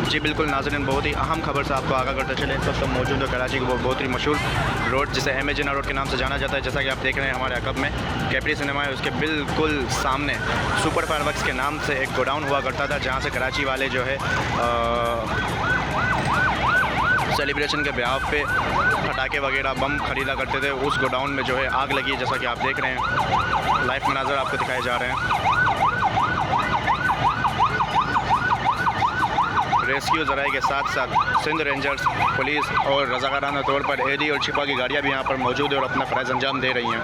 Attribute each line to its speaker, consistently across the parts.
Speaker 1: जी बिल्कुल नाज़रीन, बहुत ही अहम खबर से आपको आगाह करते चले। इस वक्त हम मौजूद है कराची की बहुत ही मशहूर रोड जिसे एम ए जिन्ना रोड के नाम से जाना जाता है। जैसा कि आप देख रहे हैं हमारे अकब में कैपरी सिनेमा है, उसके बिल्कुल सामने सुपर फायरवर्क्स के नाम से एक गोडाउन हुआ करता था, जहाँ से कराची वाले जो है सेलिब्रेशन के ब्याह पे पटाखे वगैरह बम खरीदा करते थे। उस गोडाउन में जो है आग लगी है, जैसा कि आप देख रहे हैं। लाइव मनाज़र आपको दिखाए जा रहे हैं। रेस्क्यू ज़राए के साथ साथ सिंध रेंजर्स, पुलिस और रज़ाकाराना तौर पर एडी और छिपा की गाड़ियाँ भी यहाँ पर मौजूद है और अपना फ़र्ज़ अंजाम दे रही हैं।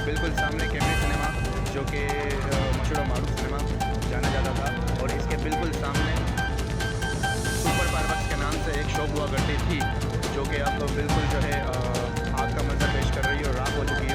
Speaker 1: बिल्कुल सामने कैपरी सिनेमा जो कि मशहूर और मारूफ सिनेमा जाना जाता था, और इसके बिल्कुल सामने सुपर फायरवर्क्स के नाम से एक शॉप हुआ करती थी, जो कि अब बिल्कुल जो है आग का मंजर पेश कर रही है और राख हो चुकी है।